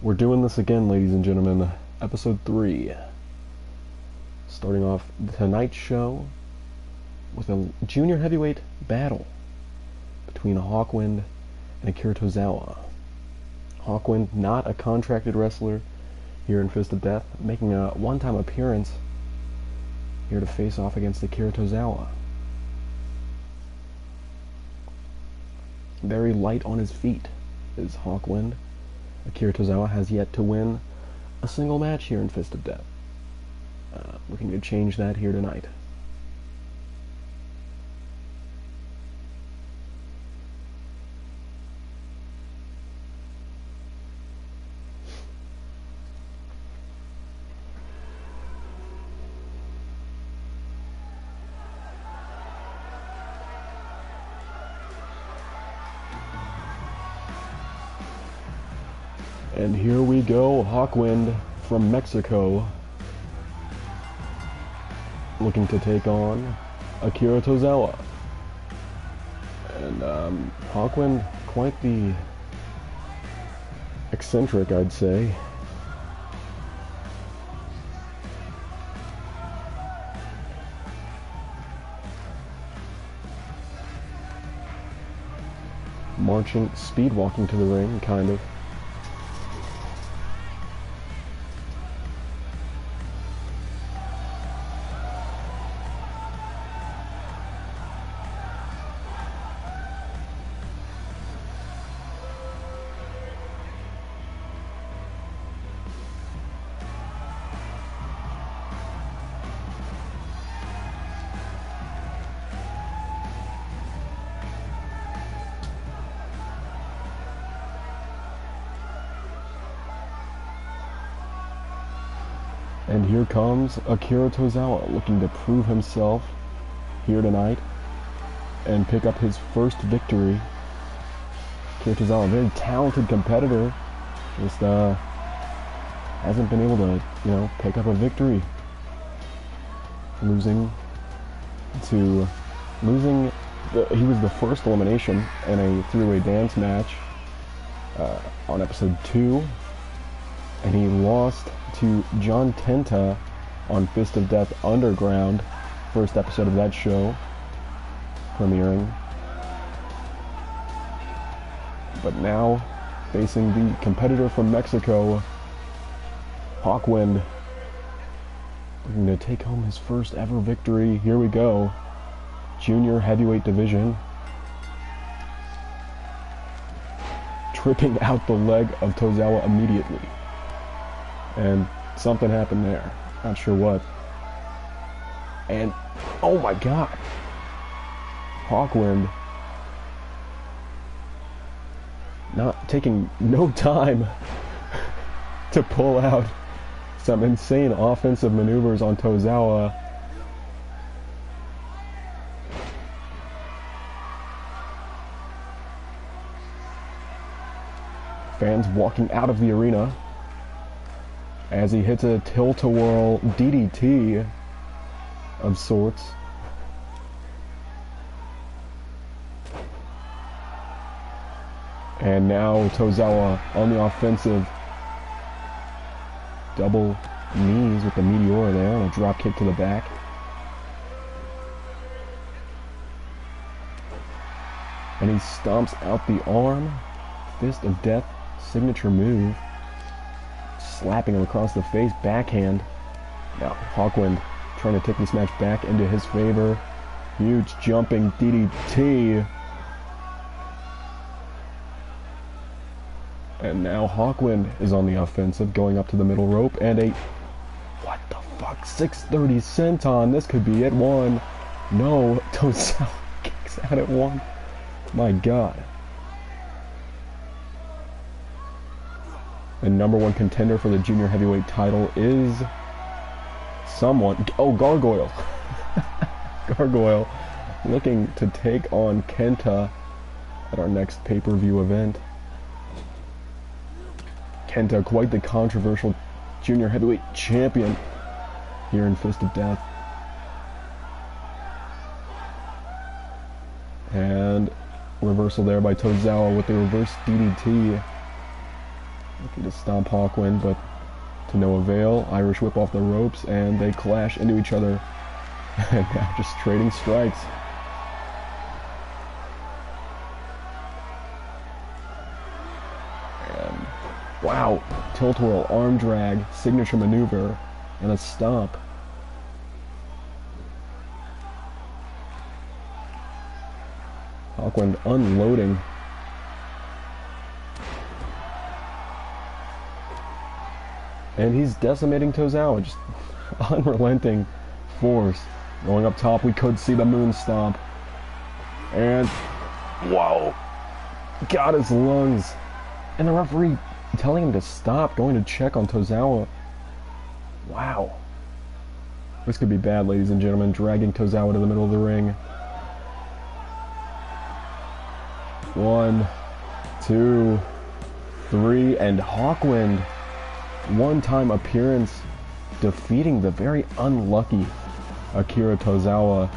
We're doing this again, ladies and gentlemen. Episode 3. Starting off tonight's show with a junior heavyweight battle between Hawkwind and Akira Tozawa. Hawkwind, not a contracted wrestler here in Fist of Death, making a one-time appearance here to face off against Akira Tozawa. Very light on his feet is Hawkwind. Akira Tozawa has yet to win a single match here in Fist of Death. Looking to change that here tonight. And here we go, Hawkwind from Mexico, looking to take on Akira Tozawa. And Hawkwind, quite the eccentric, I'd say. Marching, speed walking to the ring, kind of. And here comes Akira Tozawa, looking to prove himself here tonight and pick up his first victory. Akira Tozawa, a very talented competitor, just hasn't been able to, pick up a victory. He was the first elimination in a three-way dance match on episode 2. And he lost to John Tenta on Fist of Death Underground, first episode of that show premiering. But now, facing the competitor from Mexico, Hawkwind, looking to take home his first ever victory. Here we go, junior heavyweight division. Tripping out the leg of Tozawa immediately. And something happened there. Not sure what. And, oh my god. Hawkwind not taking no time to pull out some insane offensive maneuvers on Tozawa. Fans walking out of the arena as he hits a tilt-a-whirl DDT of sorts. And now Tozawa on the offensive. Double knees with the Meteor there and a drop kick to the back. And he stomps out the arm. Fist of Death signature move. Slapping him across the face, backhand. Now Hawkwind trying to take this match back into his favor. Huge jumping DDT. And now Hawkwind is on the offensive, going up to the middle rope, and a, what the fuck, 630 senton. This could be it. One. No, Tozawa kicks out at one. My god. The number one contender for the junior heavyweight title is someone. Oh, Gargoyle. Gargoyle looking to take on Kenta at our next pay-per-view event. Kenta, quite the controversial junior heavyweight champion here in Fist of Death. And reversal there by Tozawa with the reverse DDT. Looking to stomp Hawkwind, but to no avail. Irish whip off the ropes, and they clash into each other. And now just trading strikes. And wow, tilt whirl, arm drag, signature maneuver, and a stomp. Hawkwind unloading. And he's decimating Tozawa, just unrelenting force. Going up top, we could see the moon stomp. And, whoa, got his lungs. And the referee telling him to stop, going to check on Tozawa. Wow. This could be bad, ladies and gentlemen, dragging Tozawa to the middle of the ring. 1, 2, 3, and Hawkwind. One-time appearance, defeating the very unlucky Akira Tozawa.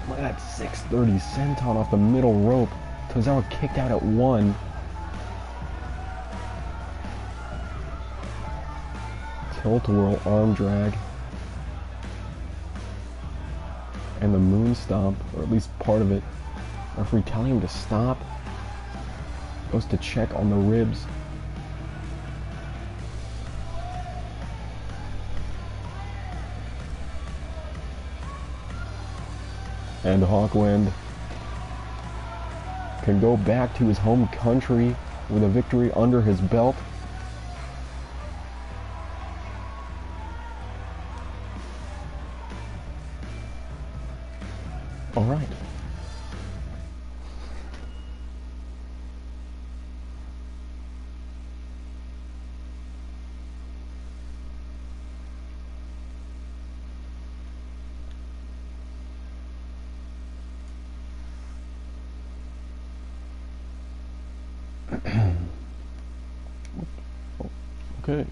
Look at that 630 senton off the middle rope. Tozawa kicked out at 1. Tilt-a-whirl arm drag. And the moon stomp, or at least part of it. Referee telling him to stop. Goes to check on the ribs. And Hawkwind can go back to his home country with a victory under his belt. All right. Okay.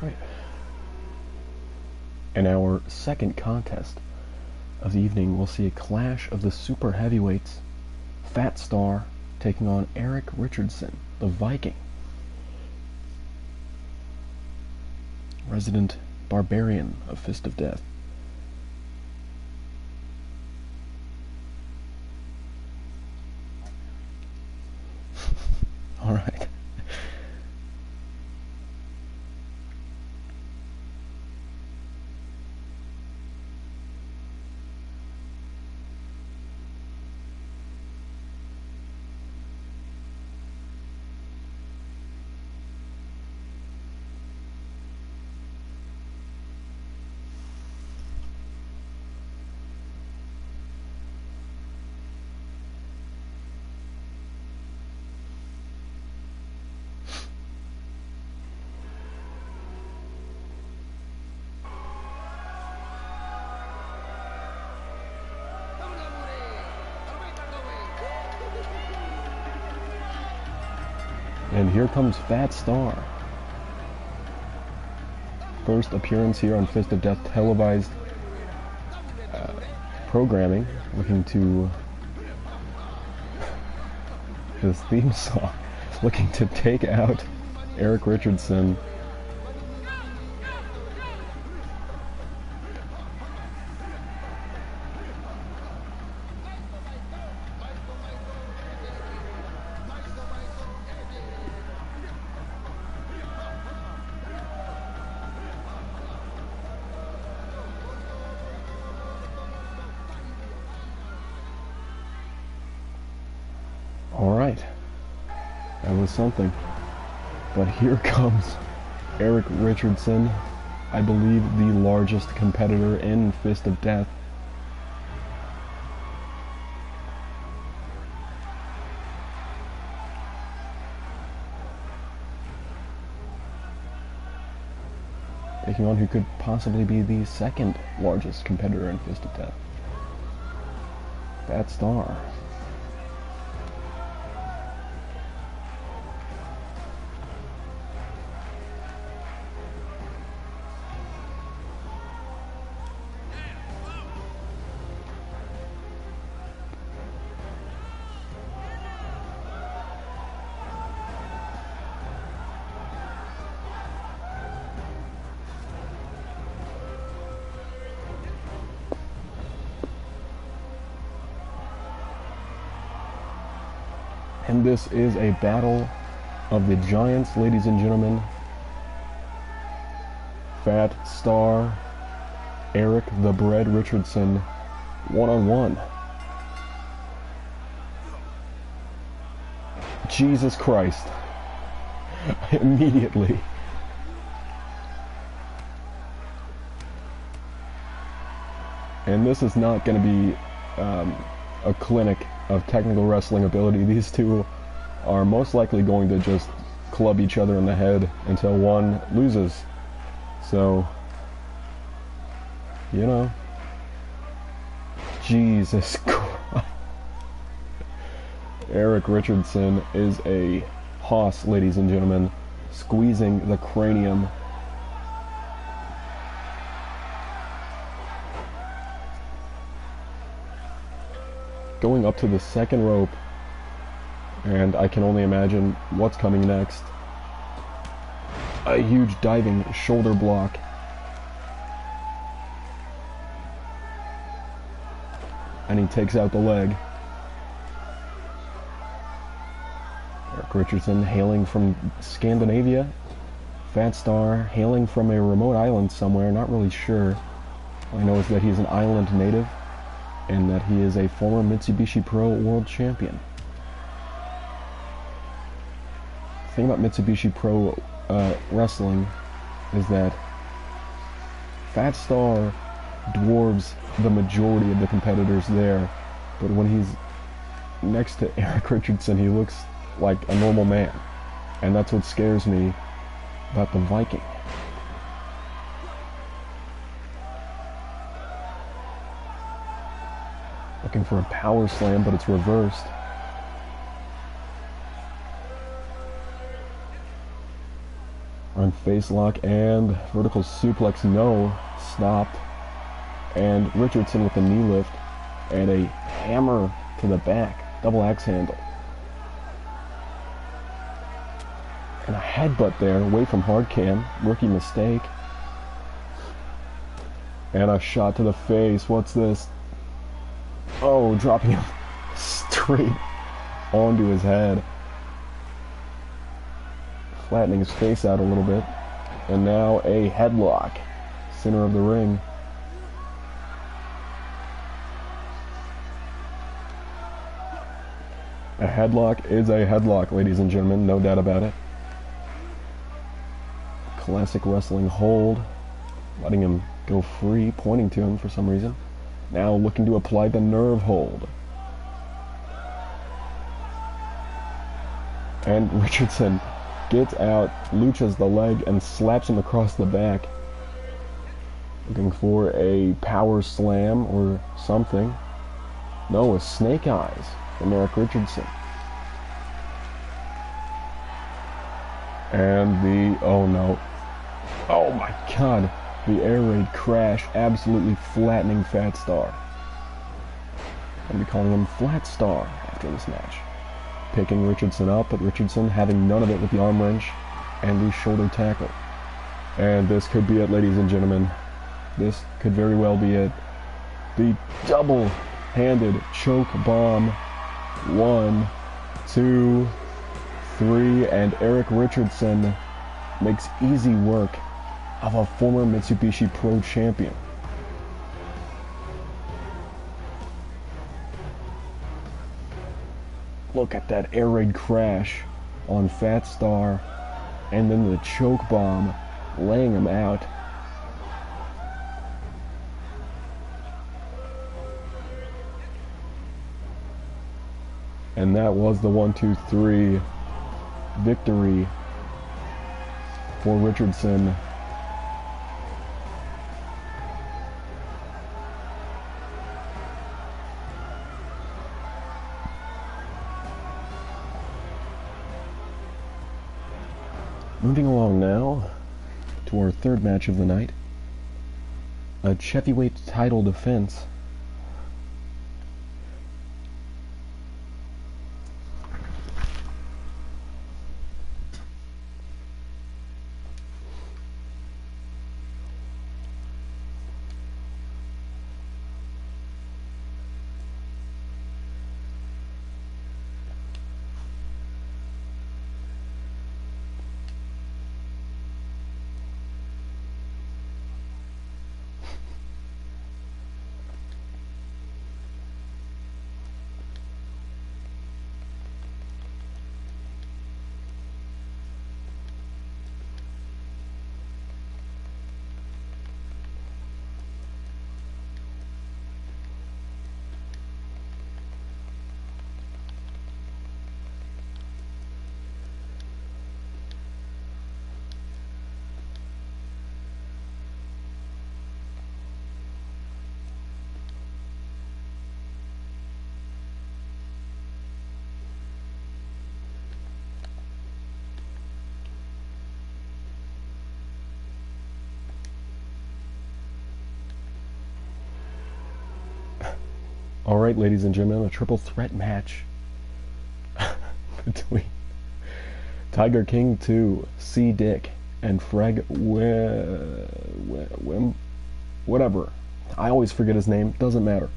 Right. In our second contest of the evening, we'll see a clash of the super heavyweights. Fat Star taking on Eric Richardson, the Viking. Resident Barbarian of Fist of Death. All right. And here comes Fat Star. First appearance here on Fist of Death televised programming, looking to his theme song, looking to take out Eric Richardson. Alright. That was something. But here comes Eric Richardson, I believe the largest competitor in Fist of Death. Taking on who could possibly be the second largest competitor in Fist of Death. Fat Star. And this is a battle of the giants, ladies and gentlemen. Fat Star, Eric the Bread Richardson, one-on-one. Jesus Christ. Immediately. And this is not going to be a clinic of technical wrestling ability. These two are most likely going to just club each other in the head until one loses. So, you know, Jesus Christ. Eric Richardson is a hoss, ladies and gentlemen, squeezing the cranium. Going up to the second rope, and I can only imagine what's coming next. A huge diving shoulder block. And he takes out the leg. Eric Richardson hailing from Scandinavia. Fat Star hailing from a remote island somewhere, not really sure. All I know is that he's an island native, and that he is a former Mitsubishi Pro World Champion. The thing about Mitsubishi Pro Wrestling is that Fat Star dwarves the majority of the competitors there, but when he's next to Eric Richardson, he looks like a normal man, and that's what scares me about the Viking. Looking for a power slam, but it's reversed. On face lock and vertical suplex, no, stopped. And Richardson with the knee lift and a hammer to the back, double axe handle. And a headbutt there, away from hard cam, rookie mistake. And a shot to the face, what's this? Oh, dropping him straight onto his head. Flattening his face out a little bit. And now a headlock. Center of the ring. A headlock is a headlock, ladies and gentlemen. No doubt about it. Classic wrestling hold. Letting him go free, pointing to him for some reason. Now looking to apply the nerve hold. And Richardson gets out, luchas the leg, and slaps him across the back. Looking for a power slam or something. No, a snake eyes from Eric Richardson. And the, oh no. Oh my god. The air raid crash, absolutely flattening Fat Star. I'll be calling him Flat Star after this match. Picking Richardson up, but Richardson having none of it with the arm wrench and the shoulder tackle. And this could be it, ladies and gentlemen. This could very well be it. The double-handed choke bomb. 1, 2, 3, and Eric Richardson makes easy work of a former Mitsubishi Pro champion. Look at that air raid crash on Fat Star, and then the choke bomb laying him out. And that was the 1-2-3 victory for Richardson. Moving along now to our third match of the night, a heavyweight title defense. Alright, ladies and gentlemen, a triple threat match between Tiger King 2, C. Dick, and Freg whatever. I always forget his name, doesn't matter.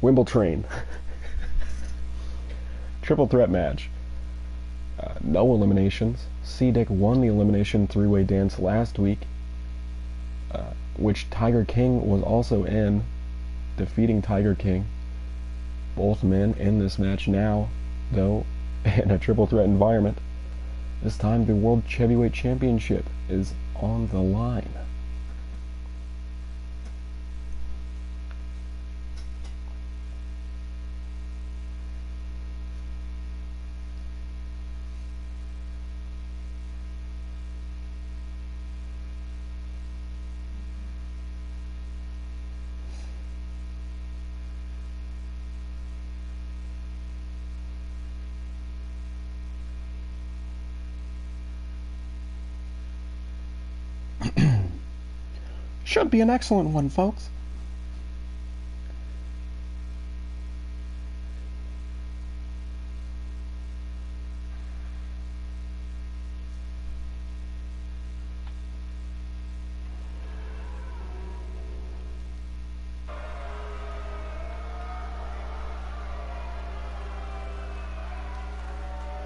Wimbletrain. Triple threat match. No eliminations. C. Dick won the elimination three-way dance last week, which Tiger King was also in, defeating Tiger King. Both men in this match now, though, in a triple threat environment. This time the World Heavyweight Championship is on the line. Should be an excellent one, folks.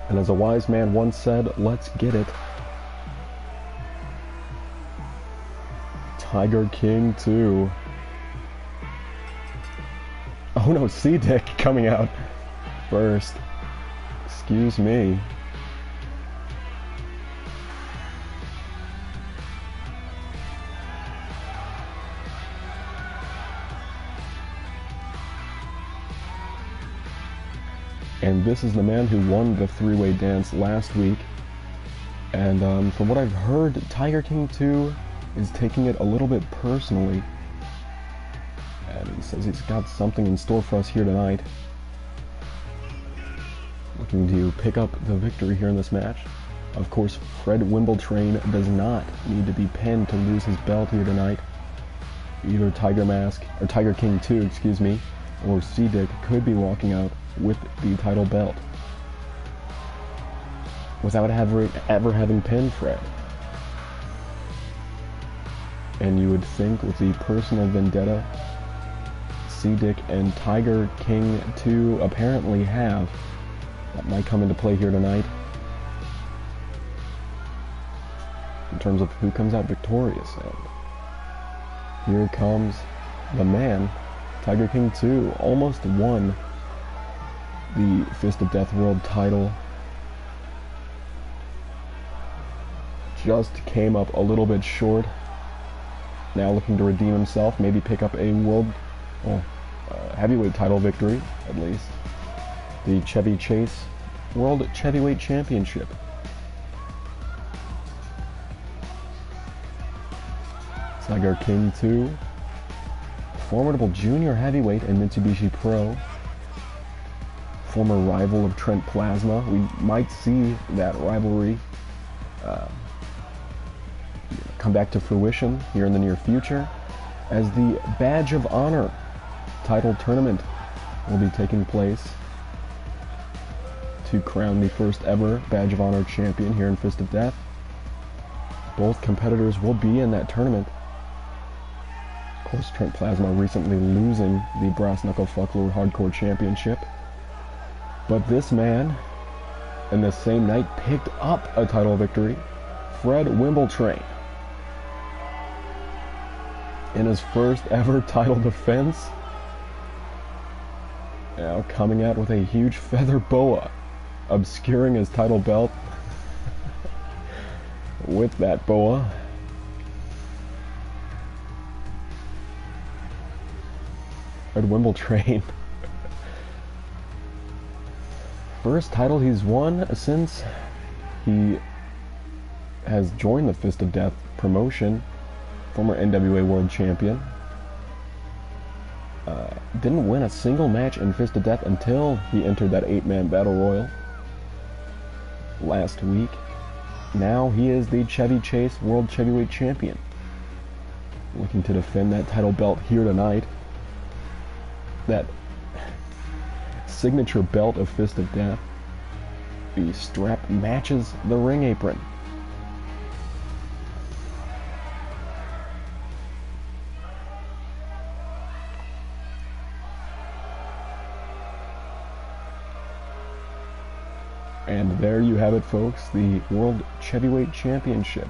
And as a wise man once said, let's get it. Tiger King 2. Oh no, C-Dick coming out first. Excuse me. And this is the man who won the three-way dance last week. And from what I've heard, Tiger King 2 is taking it a little bit personally, and he says he's got something in store for us here tonight. Looking to pick up the victory here in this match. Of course, Fred Wimbletrain does not need to be pinned to lose his belt here tonight. Either Tiger King 2, excuse me, or C-Dick could be walking out with the title belt without ever having pinned Fred. And you would think with the personal vendetta C-Dick and Tiger King 2 apparently have, that might come into play here tonight in terms of who comes out victorious. And here comes the man, Tiger King 2, almost won the Fist of Death World title. Just came up a little bit short. Now looking to redeem himself, maybe pick up a heavyweight title victory, at least. The Chevy Chase World Heavyweight Championship. Tiger King 2. Formidable junior heavyweight in Mitsubishi Pro. Former rival of Trent Plasma. We might see that rivalry come back to fruition here in the near future, as the Badge of Honor title tournament will be taking place to crown the first ever Badge of Honor champion here in Fist of Death. Both competitors will be in that tournament. Of course, Trent Plasma recently losing the Brass Knuckle Fucklord Hardcore Championship. But this man, in the same night, picked up a title victory. Fred Wimbletrain, in his first ever title defense, now coming out with a huge feather boa, obscuring his title belt with that boa. Fred Wimbletrain. First title he's won since he has joined the Fist of Death promotion. Former NWA World Champion. Didn't win a single match in Fist of Death until he entered that 8-man Battle Royal last week. Now he is the Chevy Chase World Heavyweight Champion. Looking to defend that title belt here tonight. That signature belt of Fist of Death. The strap matches the ring apron. And there you have it, folks, the World Heavyweight Championship.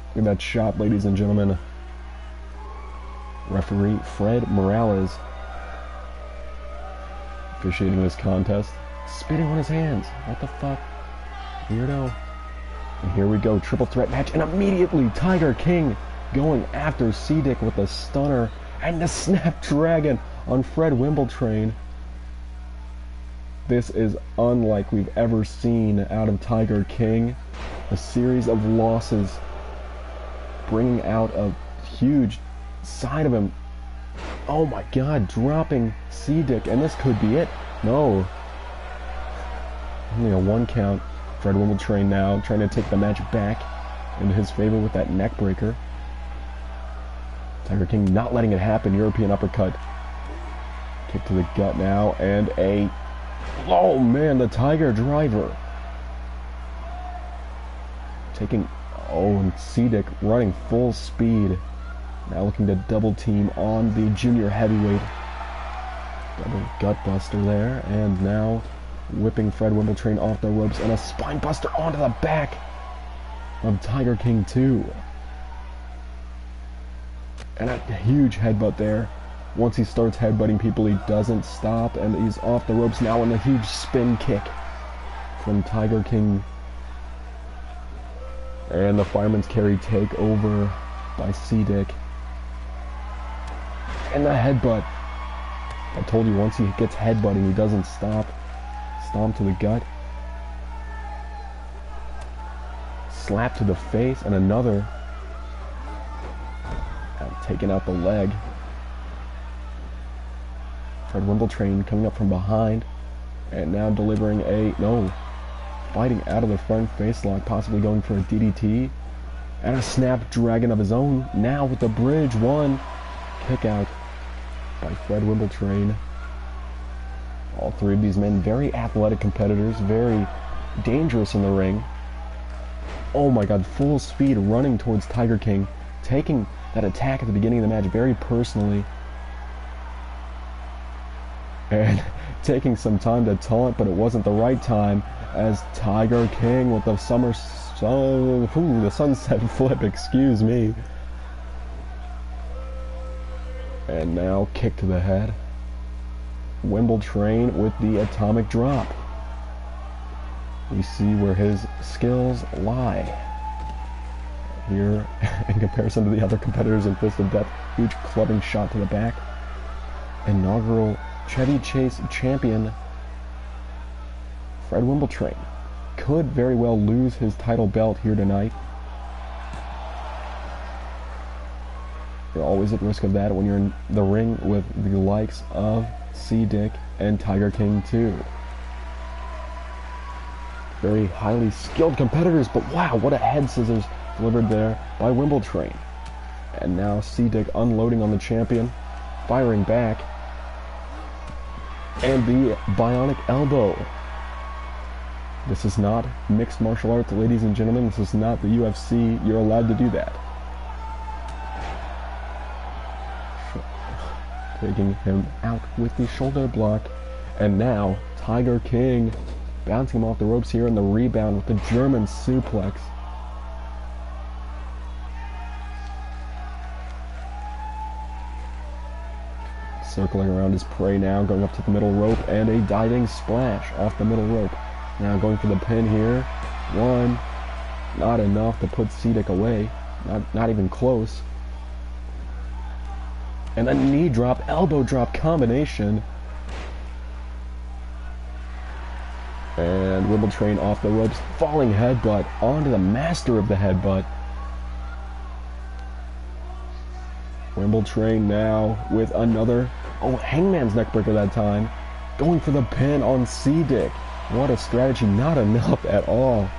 Look at that shot, ladies and gentlemen. Referee Fred Morales officiating this contest. Spitting on his hands. What the fuck? Weirdo. And here we go, triple threat match, and immediately Tiger King going after C-Dick with a stunner and the Snapdragon on Fred Wimbletrain. This is unlike we've ever seen out of Tiger King. A series of losses bringing out a huge side of him. Oh my god, dropping C-Dick, and this could be it. No. Only a 1 count. Fred Wimbletrain now trying to take the match back into his favor with that neck breaker. Tiger King not letting it happen. European uppercut. Kick to the gut now, and oh man, the Tiger Driver. And C-Dick running full speed. Now looking to double team on the junior heavyweight. Double gut buster there, and now whipping Fred Wimbletrain off the ropes, and a spine buster onto the back of Tiger King 2. And a huge headbutt there. Once he starts headbutting people, he doesn't stop, and he's off the ropes now, and a huge spin kick from Tiger King. And the Fireman's Carry take over by C-Dick. And the headbutt. I told you, once he gets headbutting, he doesn't stop. Stomp to the gut. Slap to the face, and another. Taking out the leg. Fred Wimbletrain coming up from behind, and now delivering fighting out of the front face lock, possibly going for a DDT, and a Snapdragon of his own, now with the bridge 1 kick out by Fred Wimbletrain. All three of these men very athletic competitors, very dangerous in the ring. Oh my god, full speed running towards Tiger King, taking that attack at the beginning of the match very personally, and taking some time to taunt, but it wasn't the right time, as Tiger King with the the sunset flip, excuse me. And now kick to the head. Wimbledon with the atomic drop. We see where his skills lie. Here, in comparison to the other competitors in Fist of Death, huge clubbing shot to the back. Inaugural Chevy Chase champion Fred Wimbledon could very well lose his title belt here tonight. You're always at risk of that when you're in the ring with the likes of C-Dick and Tiger King 2. Very highly skilled competitors, but wow, what a head scissors delivered there by Wimbledon. And now C-Dick unloading on the champion, firing back, and the bionic elbow. This is not mixed martial arts, ladies and gentlemen. This is not the UFC. You're allowed to do that. Taking him out with the shoulder block. And now Tiger King bouncing him off the ropes here in the rebound with the German suplex. Circling around his prey now, going up to the middle rope, and a diving splash off the middle rope. Now going for the pin here. One. Not enough to put C-Dick away. Not even close. And a knee drop, elbow drop combination. And Wimbledon off the ropes. Falling headbutt onto the master of the headbutt. Wimbledon now with another, hangman's neckbreaker that time. Going for the pin on C-Dick. What a strategy. Not enough at all.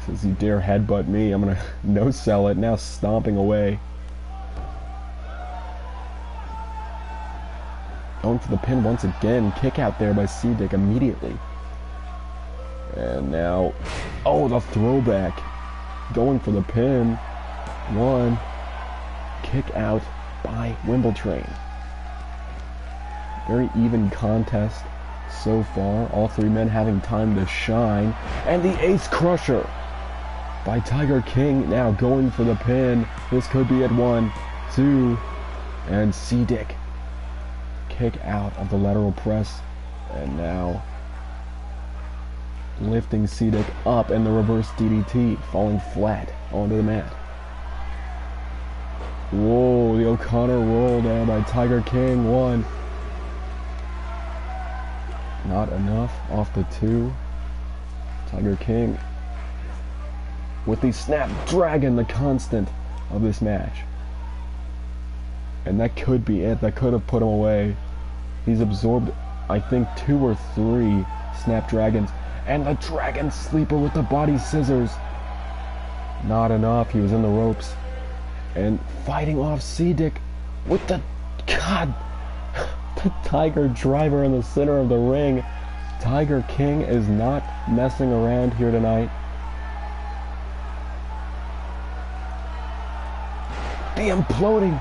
Says, you dare headbutt me, I'm going to no-sell it. Now stomping away. Going for the pin once again. Kick out there by C-Dick immediately. And now, the throwback. Going for the pin. One. Kick out by Wimbledon. Very even contest so far. All three men having time to shine. And the ace crusher by Tiger King. Now going for the pin. This could be at 1, 2, and C-Dick. Kick out of the lateral press. And now lifting C-Dick up in the reverse DDT. Falling flat onto the mat. Whoa, the O'Connor roll down by Tiger King. 1. Not enough off the 2. Tiger King with the Snapdragon, the constant of this match. And that could be it. That could have put him away. He's absorbed, I think, 2 or 3 Snapdragons. And the Dragon Sleeper with the body scissors. Not enough. He was in the ropes. And fighting off C-Dick with the Tiger Driver in the center of the ring. Tiger King is not messing around here tonight. The imploding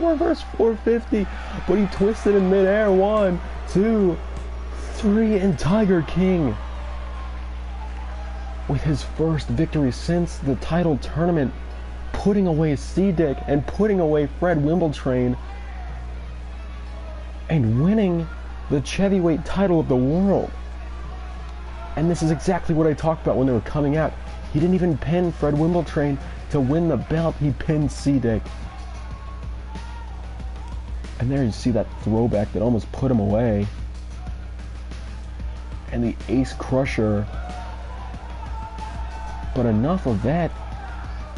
reverse 450, but he twisted in midair. 1, 2, 3, and Tiger King with his first victory since the title tournament, putting away C-Dick and putting away Fred Wimbledon and winning the heavyweight title of the world. And this is exactly what I talked about when they were coming out. He didn't even pin Fred Wimbledon to win the belt. He pinned C-Dick. And there you see that throwback that almost put him away. And the ace crusher. But enough of that.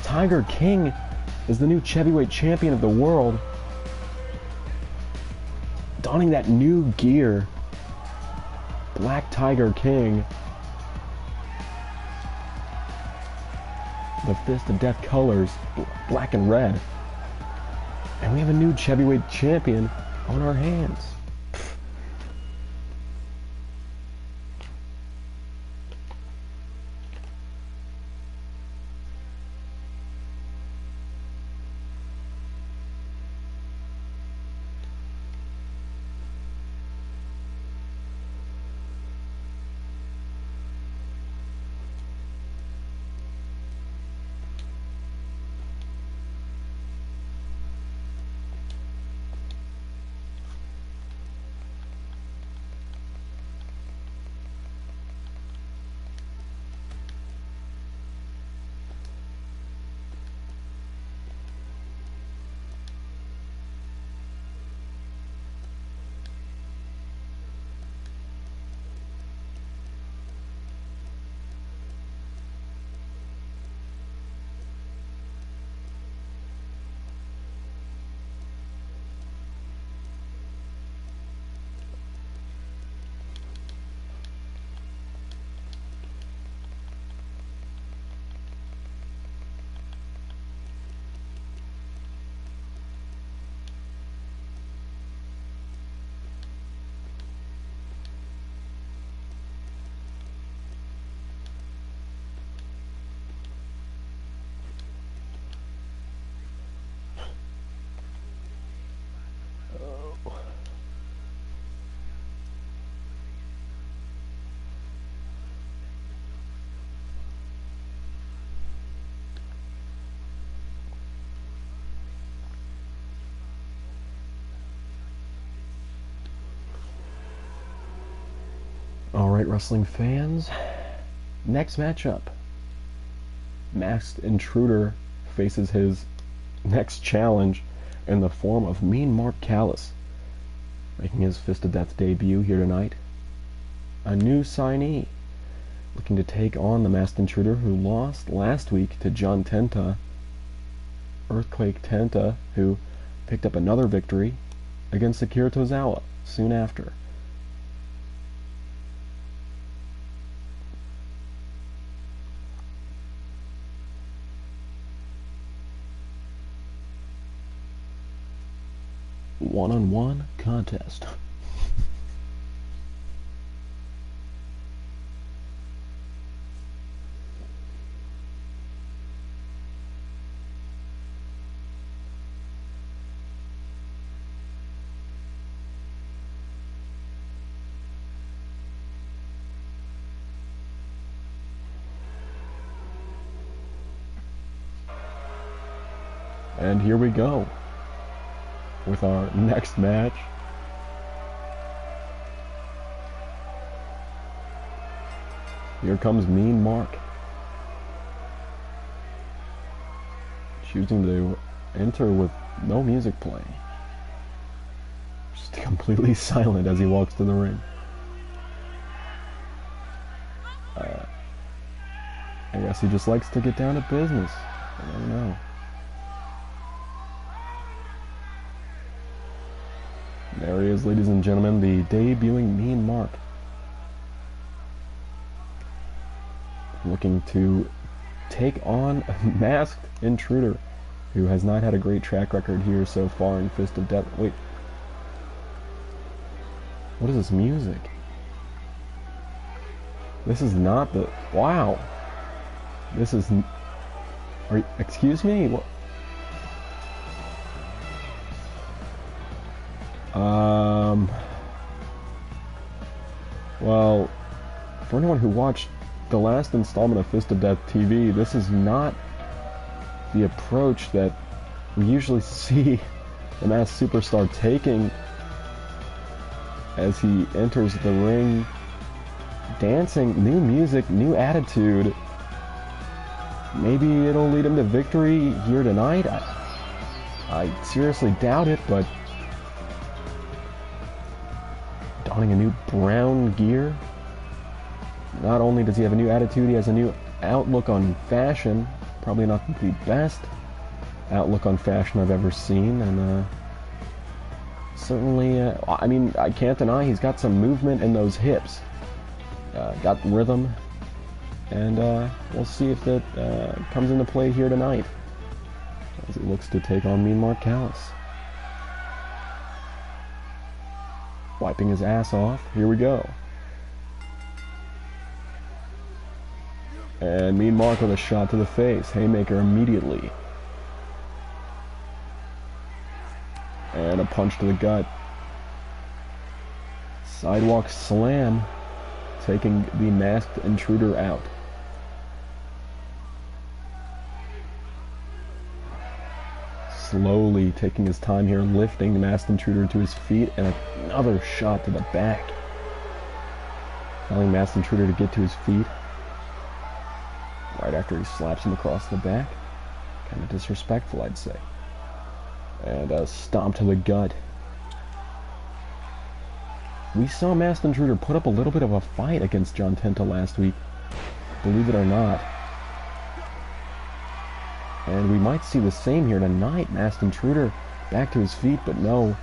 Tiger King is the new heavyweight champion of the world. Donning that new gear. Black Tiger King. The Fist of Death colors, black and red. And we have a new heavyweight champion on our hands. Alright, wrestling fans. Next matchup. Masked Intruder faces his next challenge in the form of Mean Mark Callis, making his Fist of Death debut here tonight. A new signee, looking to take on the Masked Intruder, who lost last week to John Tenta, Earthquake Tenta, who picked up another victory against Akira Tozawa soon after. One-on-one contest. And here we go with our next match. Here comes Mean Mark, choosing to enter with no music playing, just completely silent as he walks to the ring. I guess he just likes to get down to business. I don't know. There he is, ladies and gentlemen, the debuting Mean Mark. Looking to take on a Masked Intruder, who has not had a great track record here so far in Fist of Death. Wait. What is this music? This is not the... Wow. This is... excuse me? What? Well, for anyone who watched the last installment of Fist of Death TV, this is not the approach that we usually see the Masked Superstar taking as he enters the ring, dancing, new music, new attitude. Maybe it'll lead him to victory here tonight. I seriously doubt it, but donning a new brown gear. Not only does he have a new attitude, he has a new outlook on fashion. Probably not the best outlook on fashion I've ever seen, and certainly, I mean, I can't deny he's got some movement in those hips. Got rhythm, and we'll see if that comes into play here tonight as he looks to take on Mean Mark Callis. Wiping his ass off. Here we go. And Mean Mark with a shot to the face. Haymaker immediately. And a punch to the gut. Sidewalk slam, taking the Masked Intruder out. Slowly taking his time here, lifting the Masked Intruder to his feet, and another shot to the back. Telling Masked Intruder to get to his feet right after he slaps him across the back. Kind of disrespectful, I'd say. And a stomp to the gut. We saw Masked Intruder put up a little bit of a fight against John Tenta last week, believe it or not. And we might see the same here tonight. Masked Intruder back to his feet, but no.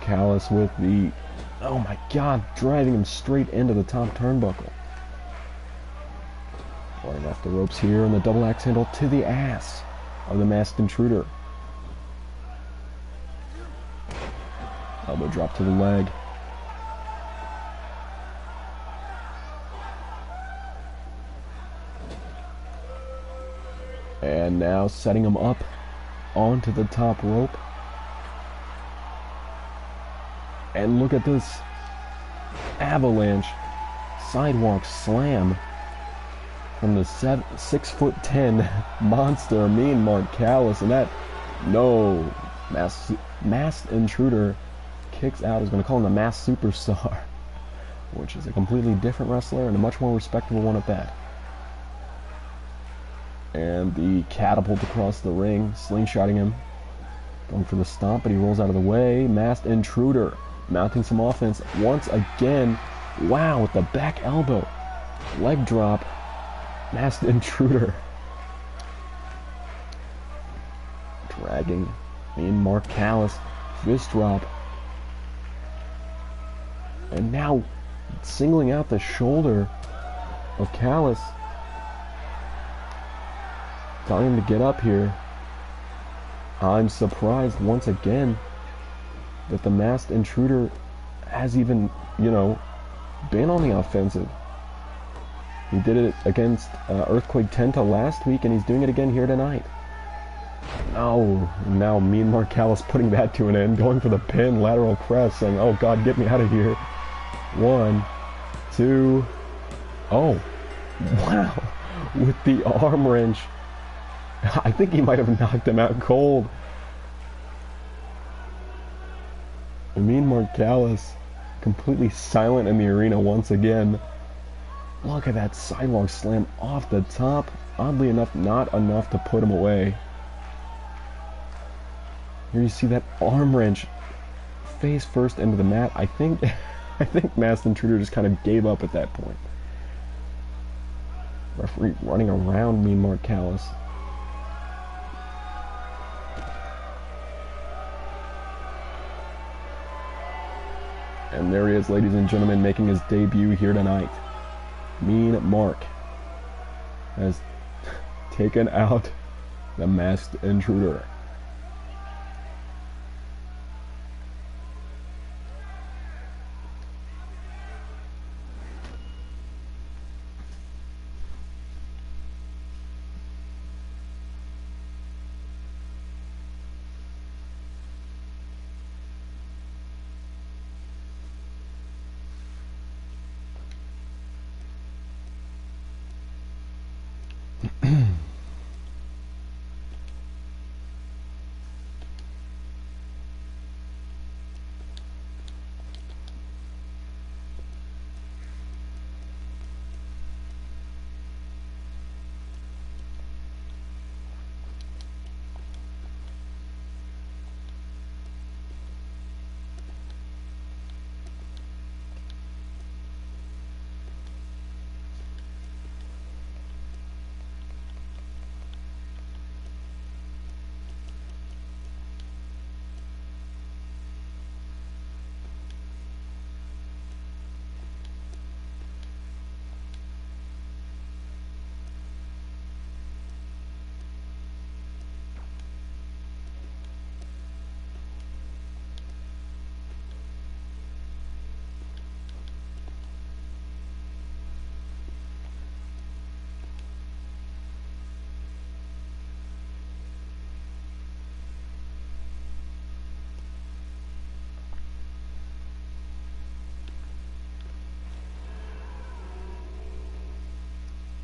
Callis with the... oh my god, driving him straight into the top turnbuckle. Running off the ropes here, and the double axe handle to the ass of the Masked Intruder. Elbow drop to the leg. And now setting him up onto the top rope. And look at this avalanche sidewalk slam from the 6'10" monster Mean Mark Callis. And that, no, Masked Intruder kicks out. I was going to call him the Masked Superstar. which is a completely different wrestler and a much more respectable one at that. And the catapult across the ring, slingshotting him. Going for the stomp, but he rolls out of the way. Masked Intruder, mounting some offense once again. Wow, with the back elbow. Leg drop. Masked Intruder. Dragging in Mark Callis. Fist drop. And now singling out the shoulder of Callis. Telling him to get up here. I'm surprised once again that the Masked Intruder has even, been on the offensive. He did it against Earthquake Tenta last week, and he's doing it again here tonight. Oh, now Mean Mark Callis putting that to an end, going for the pin, lateral press, saying, oh God, get me out of here. 1, 2, oh, wow, with the arm wrench. I think he might have knocked him out cold. Mean Mark Callis completely silent in the arena once again. Look at that sidewalk slam off the top. Oddly enough, not enough to put him away. Here you see that arm wrench face first into the mat. I think Masked Intruder just kind of gave up at that point. Referee running around Mean Mark Callis. And there he is, ladies and gentlemen, making his debut here tonight. Mean Mark has taken out the Masked Intruder.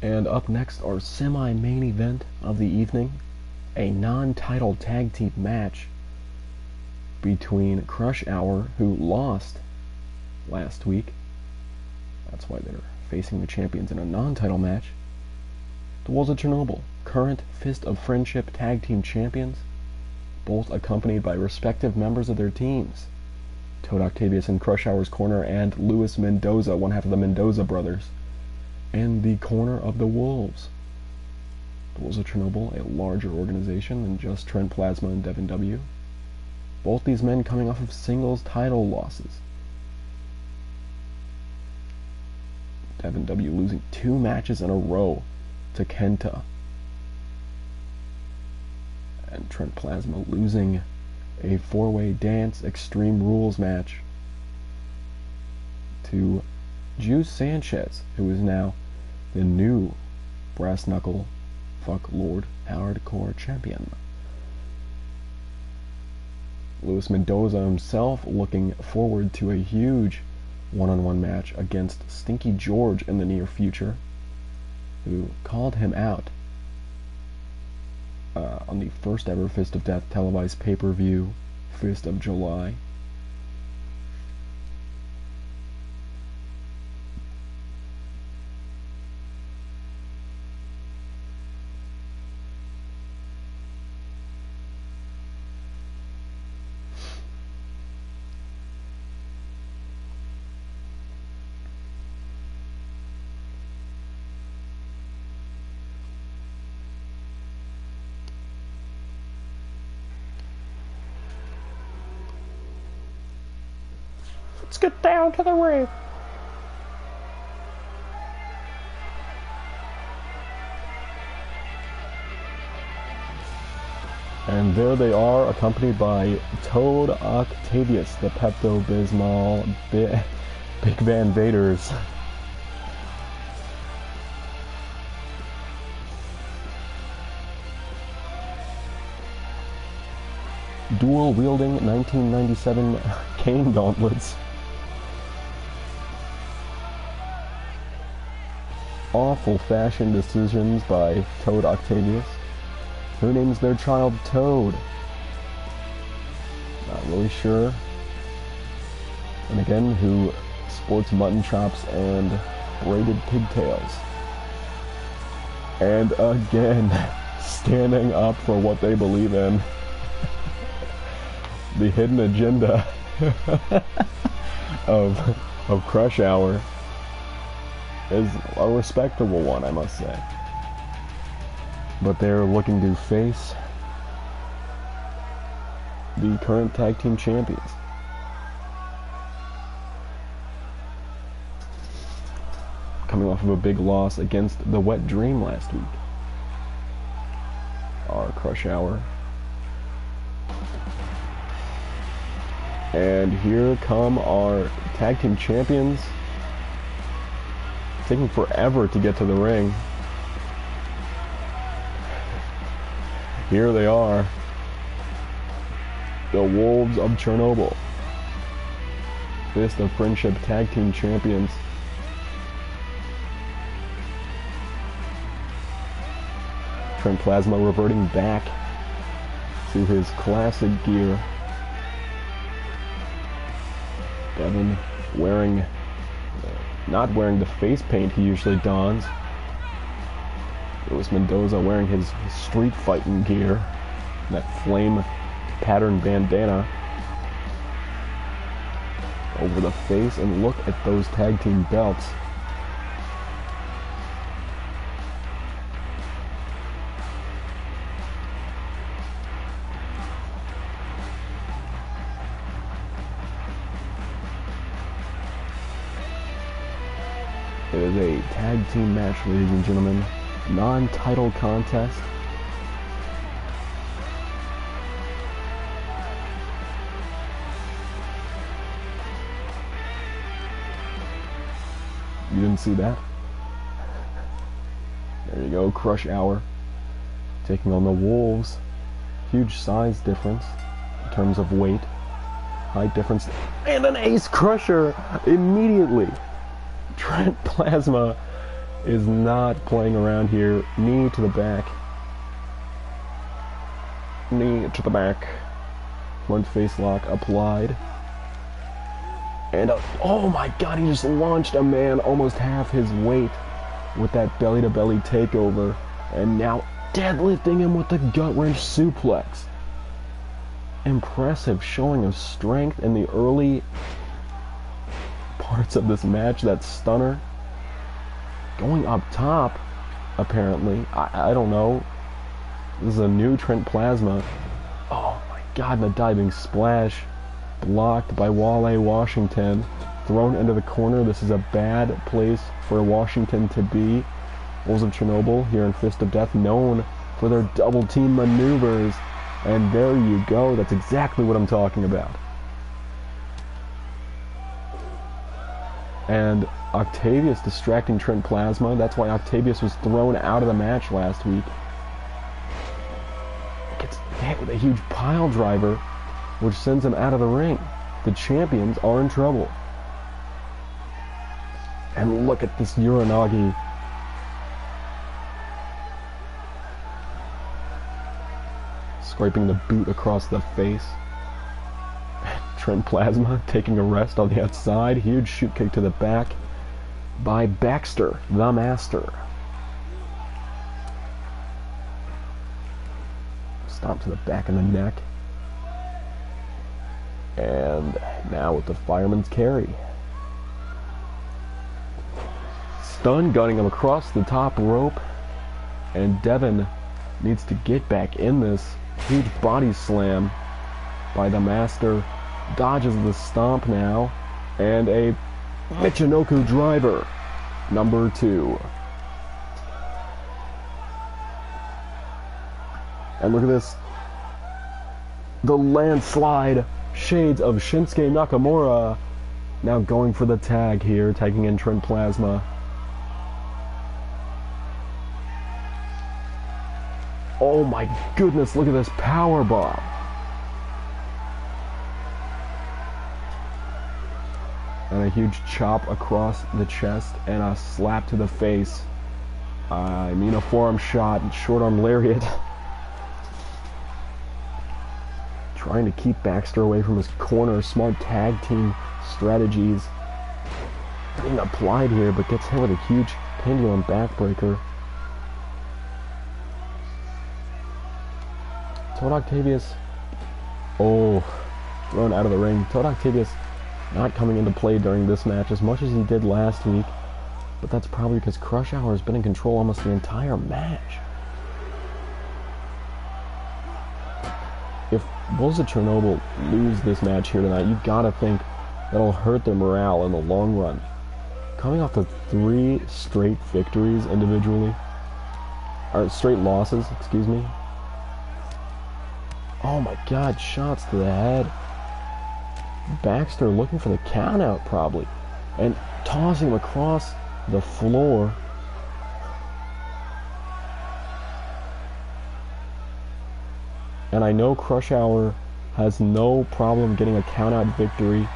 And up next, our semi-main event of the evening, a non-title tag team match between Crush Hour, who lost last week. That's why they're facing the champions in a non-title match. The Wolves of Chernobyl, current Fist of Friendship tag team champions, both accompanied by respective members of their teams. Toad Octavius in Crush Hour's corner, and Luis Mendoza, one half of the Mendoza brothers, in the corner of the Wolves. The Wolves of Chernobyl, a larger organization than just Trent Plasma and Devin W. Both these men coming off of singles title losses. Devin W. losing 2 matches in a row to Kenta. And Trent Plasma losing a 4-way dance Extreme Rules match to Juice Sanchez, who is now the new Brass Knuckle Fuck Lord Hardcore Champion. Luis Mendoza himself looking forward to a huge one-on-one match against Stinky George in the near future, who called him out on the first ever Fist of Death televised pay-per-view, Fist of July. Let's get down to the ring. And there they are, accompanied by Toad Octavius, the Pepto-Bismol Big Van Vaders. Dual-wielding 1997 cane gauntlets. Awful fashion decisions by Toad Octavius. Who names their child Toad? Not really sure. And again, who sports mutton chops and braided pigtails. And again, standing up for what they believe in. The hidden agenda of Crush Hour is a respectable one, I must say. But they're looking to face the current tag team champions. Coming off of a big loss against the Wet Dream last week. Our Crush Hour. And here come our tag team champions. Taking forever to get to the ring. Here they are, the Wolves of Chernobyl, Fist of Friendship Tag Team Champions. Trent Plasma reverting back to his classic gear. Devin not wearing the face paint he usually dons. Luis Mendoza wearing his street fighting gear, that flame pattern bandana over the face, and look at those tag team belts. It is a tag team match, ladies and gentlemen. Non-title contest. You didn't see that? There you go, Crush Hour taking on the Wolves. Huge size difference in terms of weight, height difference, and an ace crusher immediately. Trent Plasma is not playing around here. Knee to the back. Knee to the back. Front face lock applied. And oh my god, he just launched a man almost half his weight with that belly-to-belly takeover. And now deadlifting him with the gut-wrench suplex. Impressive showing of strength in the early parts of this match. That stunner. Going up top, apparently. I don't know. This is a new Trent Plasma. Oh my god, and the diving splash. Blocked by Wale Washington. Thrown into the corner. This is a bad place for Washington to be. Wolves of Chernobyl here in Fist of Death, known for their double team maneuvers. And there you go. That's exactly what I'm talking about. And Octavius distracting Trent Plasma. That's why Octavius was thrown out of the match last week. Gets hit with a huge pile driver, which sends him out of the ring. The champions are in trouble. And look at this Uranagi. Scraping the boot across the face. Trent Plasma taking a rest on the outside. Huge shoot kick to the back by Baxter, the Master. Stomp to the back of the neck. And now with the fireman's carry. Stun gunning him across the top rope. And Devin needs to get back in this. Huge body slam by the Master. Dodges the stomp now. And a Michinoku driver, number 2. And look at this. The landslide shades of Shinsuke Nakamura now going for the tag here, tagging in Trent Plasma. Oh my goodness, look at this power bomb. And a huge chop across the chest and a slap to the face. I mean a forearm shot and short arm lariat. Trying to keep Baxter away from his corner. Smart tag team strategies being applied here, but gets hit with a huge pendulum backbreaker. Todd Octavius, thrown out of the ring. Todd Octavius not coming into play during this match as much as he did last week, but that's probably because Crush Hour has been in control almost the entire match. If Bulls of Chernobyl lose this match here tonight, you gotta think that'll hurt their morale in the long run. Coming off of 3 straight victories individually, or straight losses, excuse me. Oh my god, shots to the head. Baxter looking for the count out probably, and tossing him across the floor. And I know Crush Hour has no problem getting a count out victory.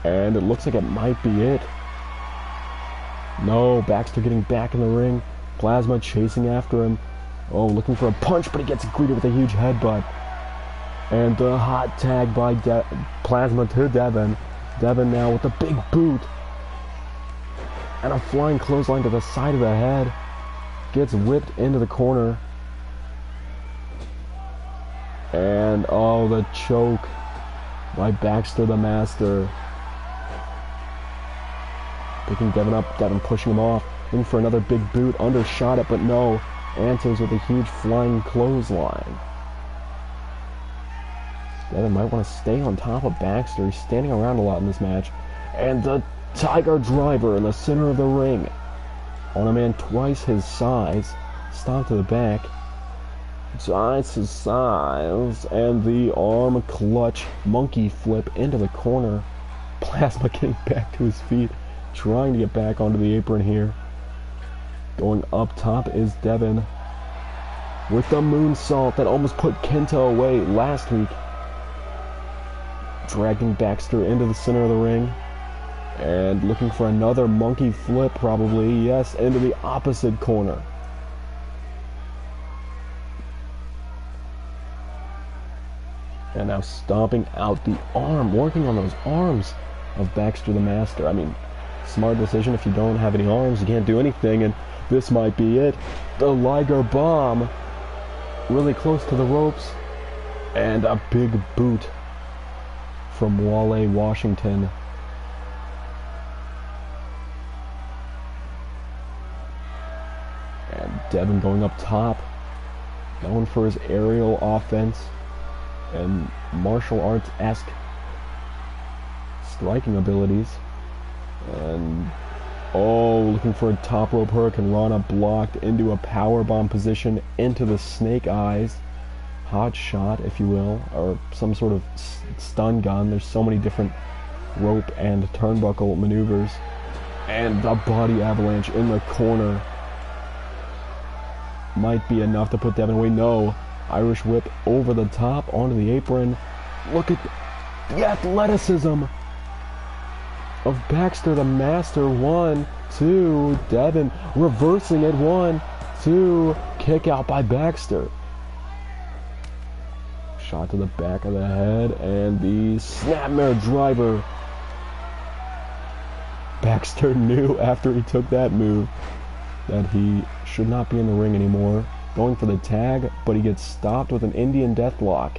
And it looks like it might be it. No, Baxter getting back in the ring. Plasma chasing after him. Oh, looking for a punch, but he gets greeted with a huge headbutt. And the hot tag by Plasma to Devin. Devin now with a big boot. And a flying clothesline to the side of the head. Gets whipped into the corner. And, oh, the choke by Baxter the Master. Picking Devin up, Devin pushing him off. Looking for another big boot, undershot it, but no. Answers with a huge flying clothesline. Devin might want to stay on top of Baxter. He's standing around a lot in this match. And the Tiger Driver in the center of the ring. On a man twice his size. Stomp to the back. Twice his size. And the arm clutch monkey flip into the corner. Plasma getting back to his feet. Trying to get back onto the apron here. Going up top is Devin. With the moonsault that almost put Kenta away last week. Dragging Baxter into the center of the ring. And looking for another monkey flip probably. Yes, into the opposite corner. And now stomping out the arm. Working on those arms of Baxter the Master. I mean, smart decision. If you don't have any arms, you can't do anything. And this might be it. The Liger Bomb. Really close to the ropes. And a big boot from Wale Washington. And Devin going up top. Known for his aerial offense and martial arts-esque striking abilities. And looking for a top rope Hurricane Rana, blocked into a powerbomb position into the snake eyes. Hot shot, if you will, or some sort of stun gun. There's so many different rope and turnbuckle maneuvers. And the body avalanche in the corner. Might be enough to put Devin away. No. Irish whip over the top onto the apron. Look at the athleticism of Baxter the Master. 1, 2, Devin reversing it. 1, 2, kick out by Baxter. Shot to the back of the head and the snapmare driver. Baxter knew after he took that move that he should not be in the ring anymore. Going for the tag, but he gets stopped with an Indian Deathlock.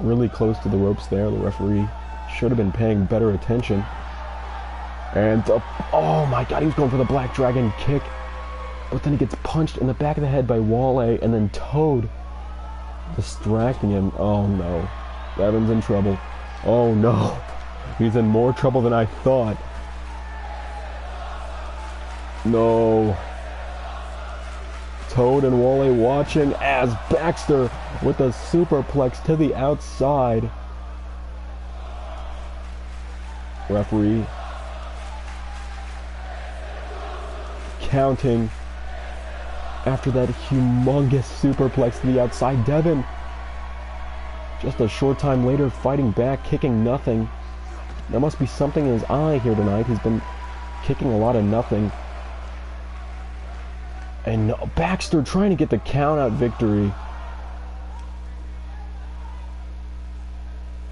Really close to the ropes there. The referee should have been paying better attention. And oh my god, he was going for the Black Dragon kick. But then he gets punched in the back of the head by woah, and then Toad distracting him. Oh no. Devin's in trouble. Oh no. He's in more trouble than I thought. No. Toad and woah watching as Baxter with a superplex to the outside. Referee counting after that humongous superplex to the outside. Devin, just a short time later, fighting back, kicking nothing. There must be something in his eye here tonight. He's been kicking a lot of nothing. And Baxter trying to get the count-out victory.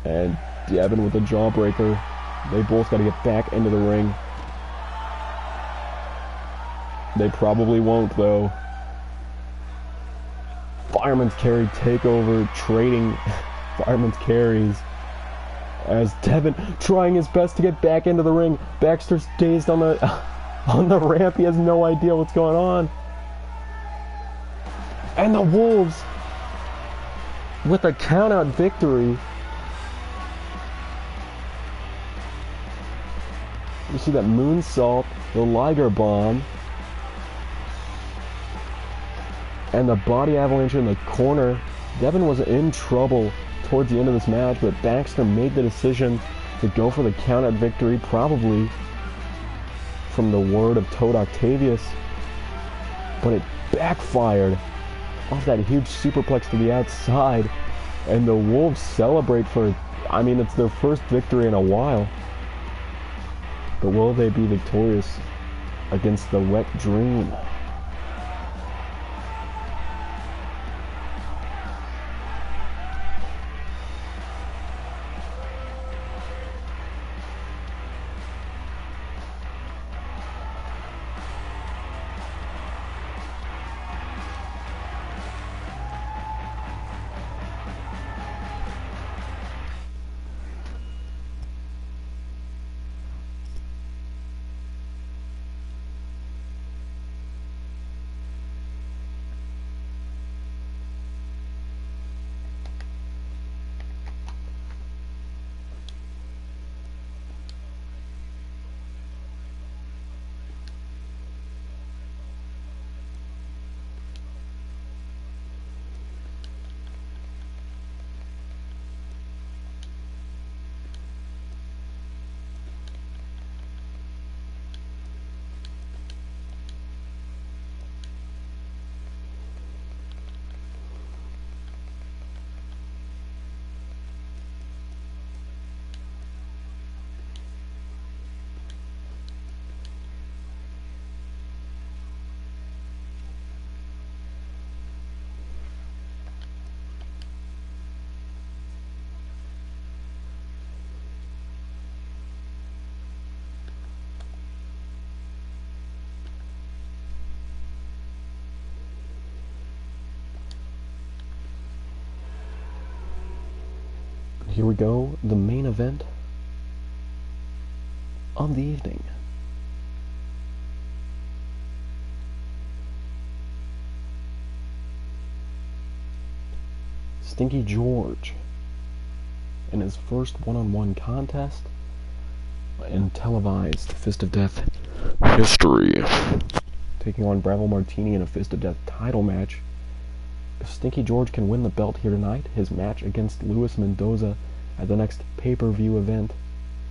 And Devin with the jawbreaker. They both got to get back into the ring. They probably won't, though. Fireman's carry takeover, trading fireman's carries. As Devin trying his best to get back into the ring. Baxter's dazed on the ramp. He has no idea what's going on. And the Wolves with a count-out victory. You see that moonsault, the Liger bomb, and the body avalanche in the corner. Devin was in trouble towards the end of this match, but Baxter made the decision to go for the count-out victory, probably from the word of Toad Octavius. But it backfired off that huge superplex to the outside, and the Wolves celebrate for, I mean, it's their first victory in a while. But will they be victorious against the Wet Dream? Here we go, the main event of the evening. Stinky George in his first one-on-one contest in televised Fist of Death history, taking on Bravo Martini in a Fist of Death title match. If Stinky George can win the belt here tonight, his match against Luis Mendoza at the next pay-per-view event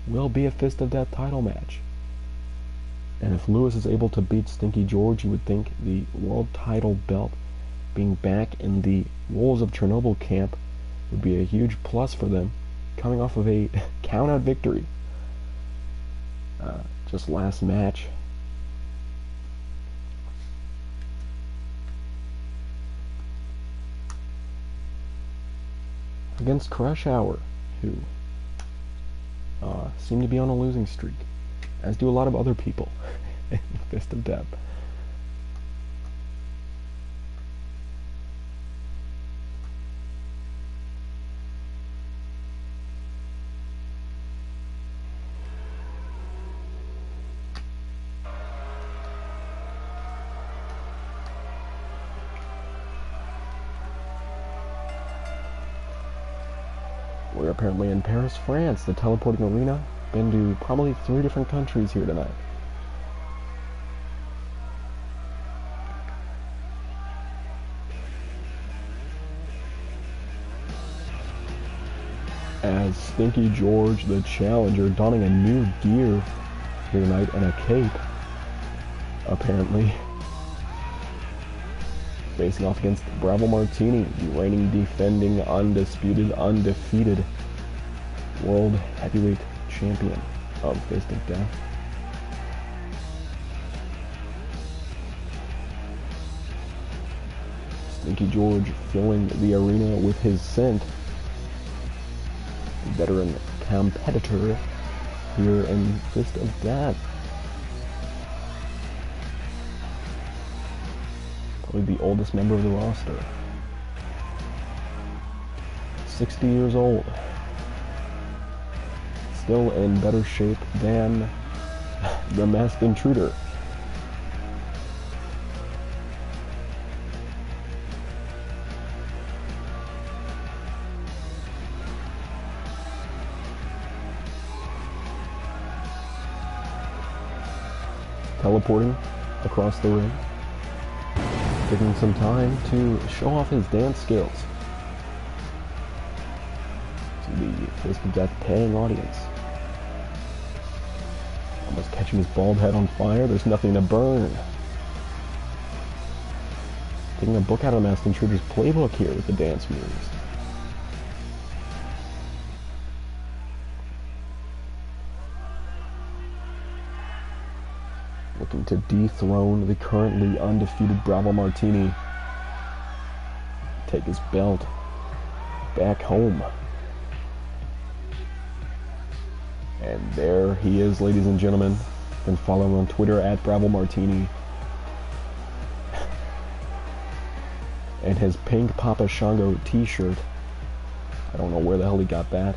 will be a Fist of Death title match. And if Luis is able to beat Stinky George, you would think the world title belt being back in the Wolves of Chernobyl camp would be a huge plus for them, coming off of a count-out victory just last match. Against Crush Hour, who seem to be on a losing streak, as do a lot of other people in Fist of Death. We're apparently in Paris, France, the teleporting arena. Been to probably 3 different countries here tonight. As Stinky George, the challenger, donning a new gear here tonight and a cape, apparently, facing off against Bravo Martini, the reigning, defending, undefeated World Heavyweight Champion of Fist of Death. Stinky George filling the arena with his scent. Veteran competitor here in Fist of Death. Probably the oldest member of the roster. 60 years old. Still in better shape than the Masked Intruder. Teleporting across the ring, taking some time to show off his dance skills to the Fist of Death paying audience. Almost catching his bald head on fire. There's nothing to burn. Taking a book out of the Masked Intruder's playbook here with the dance moves. Looking to dethrone the currently undefeated Bravo Martini. Take his belt back home. And there he is, ladies and gentlemen. You can follow him on Twitter at Bravo Martini. And his pink Papa Shango t-shirt. I don't know where the hell he got that.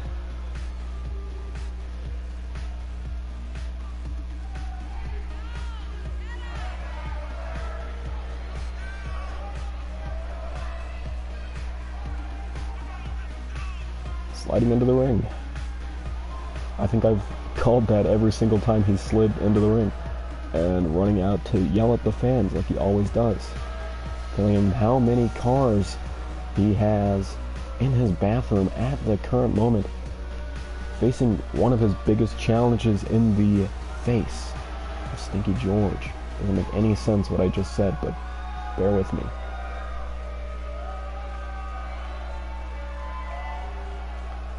Sliding into the ring. I think I've called that every single time he slid into the ring. And running out to yell at the fans like he always does. Telling him how many cars he has in his bathroom at the current moment. Facing one of his biggest challenges in the face of Stinky George. Doesn't make any sense what I just said, but bear with me.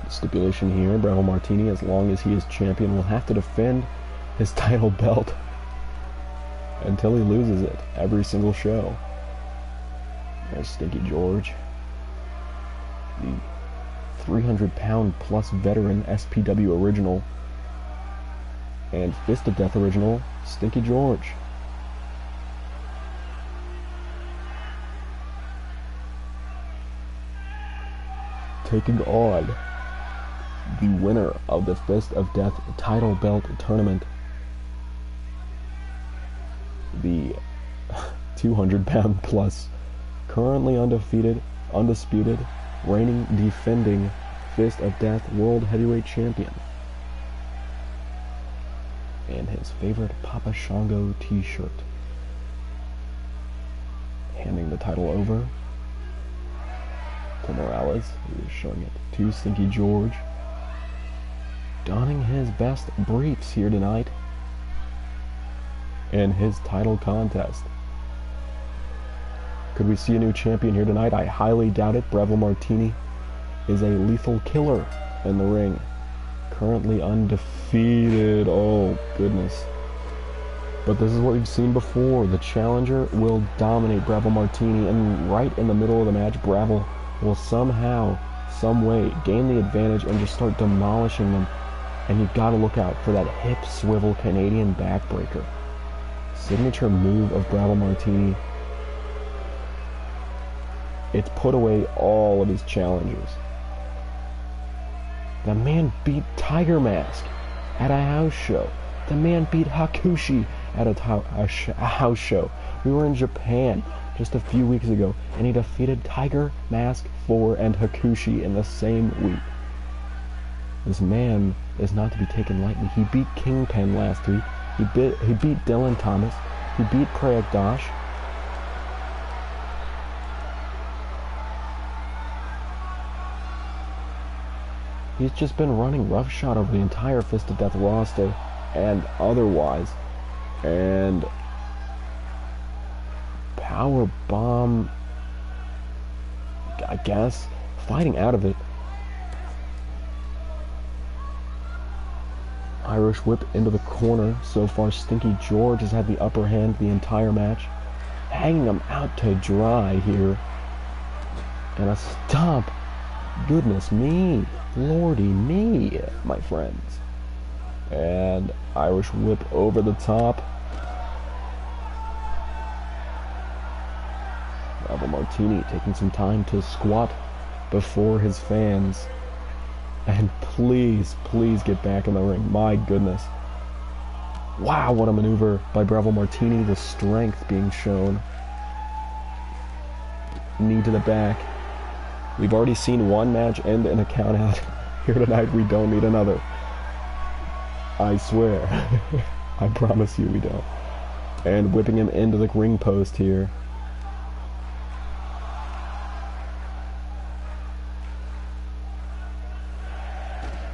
Stipulation here, Bravo Martini, as long as he is champion, will have to defend his title belt until he loses it every single show. There's Stinky George, the 300-pound plus veteran SPW original and Fist of Death original, Stinky George. Taking on the winner of the Fist of Death title belt tournament, the 200-pound plus, currently undefeated, undisputed, reigning, defending Fist of Death World Heavyweight Champion. And his favorite Papa Shango t-shirt. Handing the title over to Morales, who is showing it to Stinky George. Donning his best briefs here tonight in his title contest. Could we see a new champion here tonight? I highly doubt it. Bravo Martini is a lethal killer in the ring. Currently undefeated. Oh, goodness. But this is what we've seen before. The challenger will dominate Bravo Martini, and right in the middle of the match, Bravo will somehow, some way, gain the advantage and just start demolishing them. And you've got to look out for that hip swivel Canadian backbreaker. Signature move of Bravo Martini. It's put away all of his challengers. The man beat Tiger Mask at a house show. The man beat Hakushi at a house show. We were in Japan just a few weeks ago, and he defeated Tiger Mask 4 and Hakushi in the same week. This man is not to be taken lightly. He beat Kingpin last week. He beat Dylan Thomas. He beat Prayag Dash. He's just been running roughshod over the entire Fist of Death roster and otherwise. And power bomb, I guess, fighting out of it. Irish whip into the corner. So far, Stinky George has had the upper hand the entire match, hanging him out to dry here. And a stomp. Goodness me, lordy me, my friends. And Irish whip over the top. Bravo Martini taking some time to squat before his fans. And please, please get back in the ring. My goodness. Wow, what a maneuver by Bravo Martini. The strength being shown. Knee to the back. We've already seen one match end in a count out. Here tonight, we don't need another. I swear. I promise you we don't. And whipping him into the ring post here.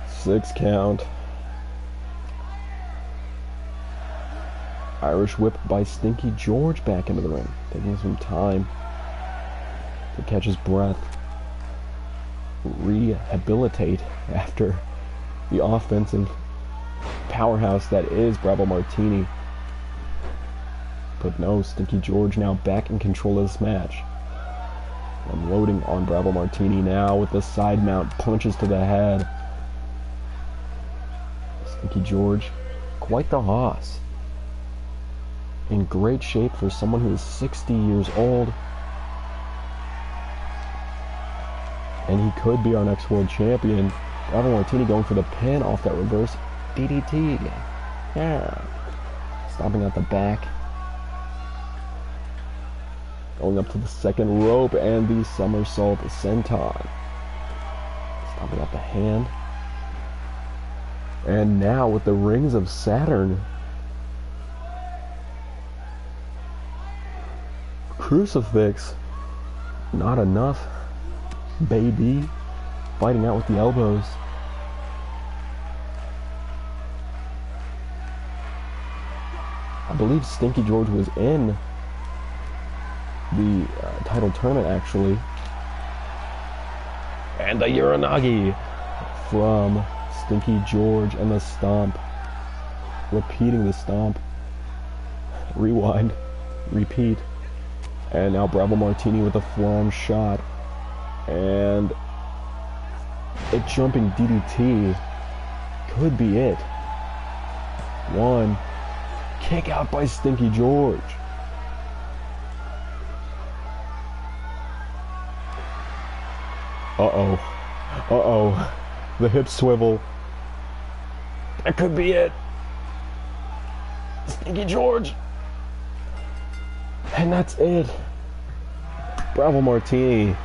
Six count. Irish whip by Stinky George back into the ring. Taking some time to catch his breath. Rehabilitate after the offensive powerhouse that is Bravo Martini. But no, Stinky George now back in control of this match. Unloading on Bravo Martini now with the side mount punches to the head. Stinky George, quite the hoss. In great shape for someone who is 60 years old. And he could be our next world champion. Bravo Martini going for the pin off that reverse DDT. Yeah. Stomping out the back. Going up to the second rope and the somersault senton. Stomping out the hand. And now with the Rings of Saturn. Crucifix. Not enough. Baby. Fighting out with the elbows. I believe Stinky George was in the title tournament actually. And the Uranagi from Stinky George and the stomp. Repeating the stomp. Rewind. Repeat. And now Bravo Martini with a forearm shot. And a jumping DDT could be it. One. Kick out by Stinky George. Uh-oh. Uh-oh. The hip swivel. That could be it. Stinky George. And that's it. Bravo Martini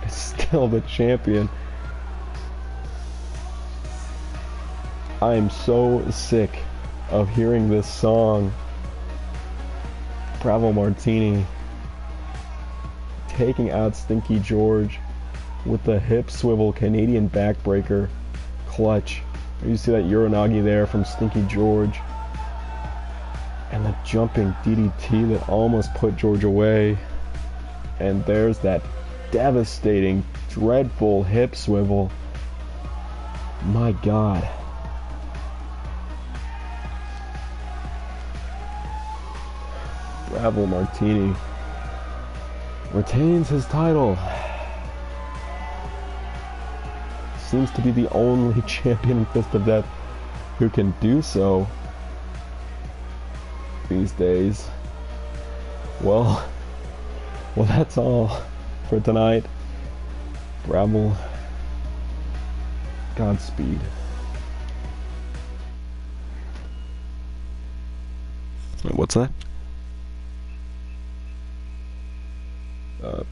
is still the champion. I am so sick of hearing this song. Bravo Martini taking out Stinky George with the hip swivel Canadian backbreaker clutch. You see that Uranagi there from Stinky George. And the jumping DDT that almost put George away. And there's that devastating, dreadful hip swivel. My God. Bravo Martini retains his title. Seems to be the only champion in Fist of Death who can do so these days. Well, that's all for tonight. Bravo. Godspeed. What's that? Are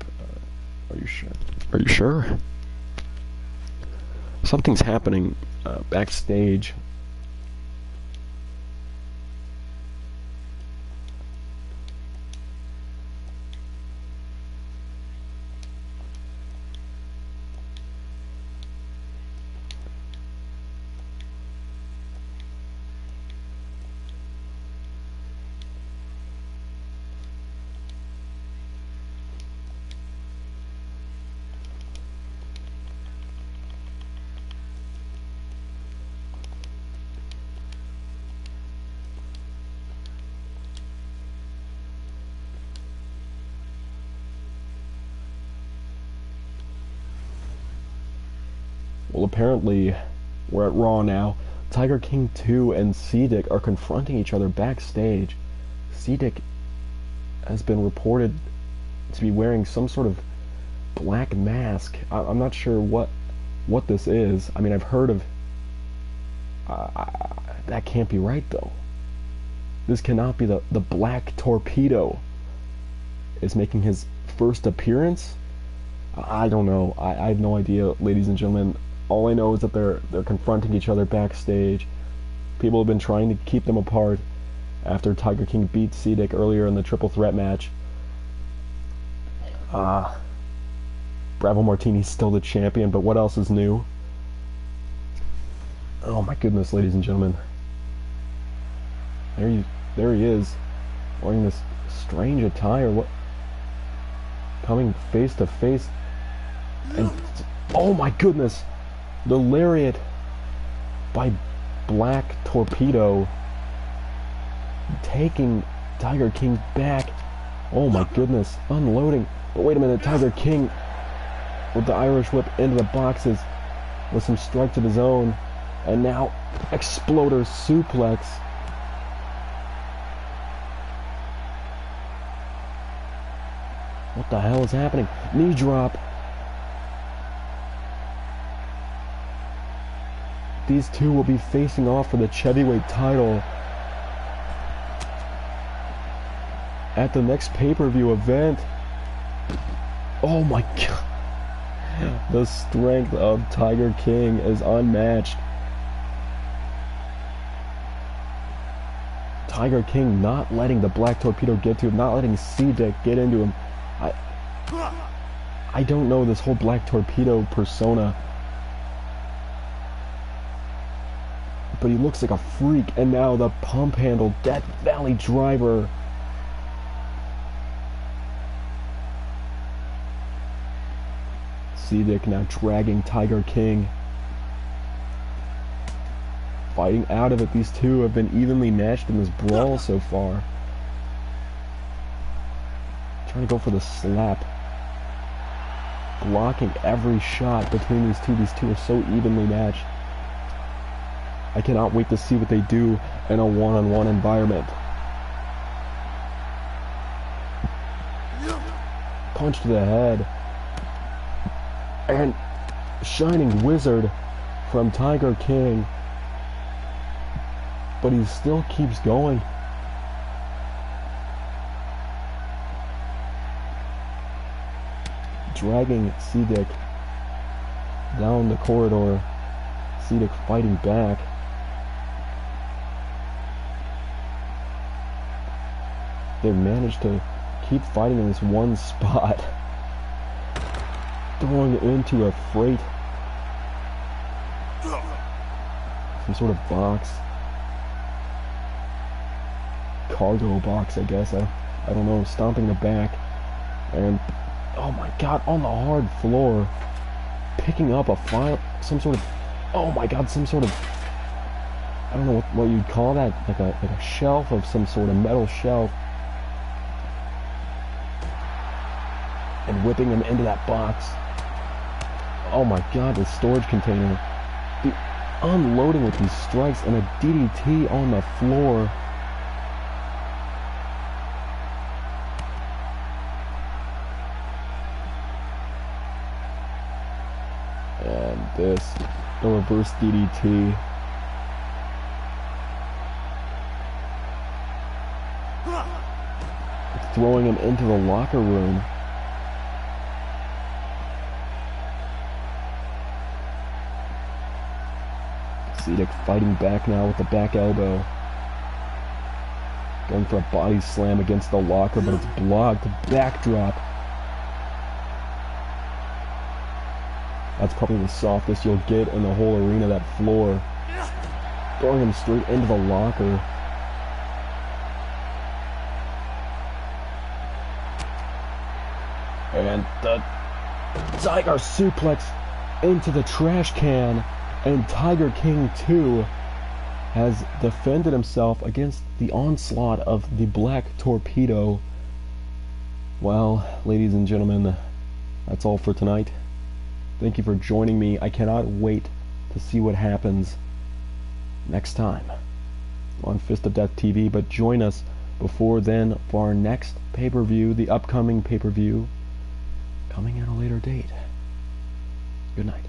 you sure? Are you sure? something's happening backstage. Well, apparently, we're at Raw now. Tiger King 2 and C-Dick are confronting each other backstage. C-Dick has been reported to be wearing some sort of black mask. I'm not sure what this is. I mean, I've heard of... that can't be right, though. This cannot be the Black Torpedo is making his first appearance? I don't know. I have no idea, ladies and gentlemen. All I know is that they're confronting each other backstage. People have been trying to keep them apart after Tiger King beat C-Dick earlier in the triple threat match. Bravo Martini's still the champion, but what else is new? Oh my goodness, ladies and gentlemen. There he is, wearing this strange attire. What? Coming face to face, and oh my goodness, the lariat by Black Torpedo, taking Tiger King back. Oh my goodness, unloading. But wait a minute, Tiger King with the Irish whip into the boxes with some strikes of his own, and now Exploder suplex. What the hell is happening? Knee drop. These two will be facing off for the heavyweight title at the next pay-per-view event. Oh my god. The strength of Tiger King is unmatched. Tiger King not letting the Black Torpedo get to him, not letting C-Dick get into him. I don't know this whole Black Torpedo persona, but he looks like a freak. And now the pump handle Death Valley driver. C-Dick now dragging Tiger King, fighting out of it. These two have been evenly matched in this brawl so far. Trying to go for the slap, blocking every shot between these two. These two are so evenly matched. I cannot wait to see what they do in a one-on-one environment. Punch to the head. And Shining Wizard from Tiger King. But he still keeps going. Dragging C-Dick down the corridor. C-Dick fighting back. They've managed to keep fighting in this one spot. Throwing it into a freight. Some sort of box. Cargo box, I guess. I don't know. Stomping the back. And oh my god, on the hard floor, picking up a file, some sort of, oh my god, some sort of, I don't know what you'd call that, like a shelf of some sort, of metal shelf, and whipping him into that box. Oh my god, the storage container, the unloading with these strikes, and a DDT on the floor. And this, the reverse DDT. Throwing him into the locker room. Zedek fighting back now with the back elbow. Going for a body slam against the locker, but it's blocked. Backdrop. That's probably the softest you'll get in the whole arena, that floor. Throwing him straight into the locker. And the Tiger suplex into the trash can. And Tiger King 2 has defended himself against the onslaught of the Black Torpedo. Well, ladies and gentlemen, that's all for tonight. Thank you for joining me. I cannot wait to see what happens next time on Fist of Death TV, but join us before then for our next pay-per-view, the upcoming pay-per-view, coming at a later date. Good night.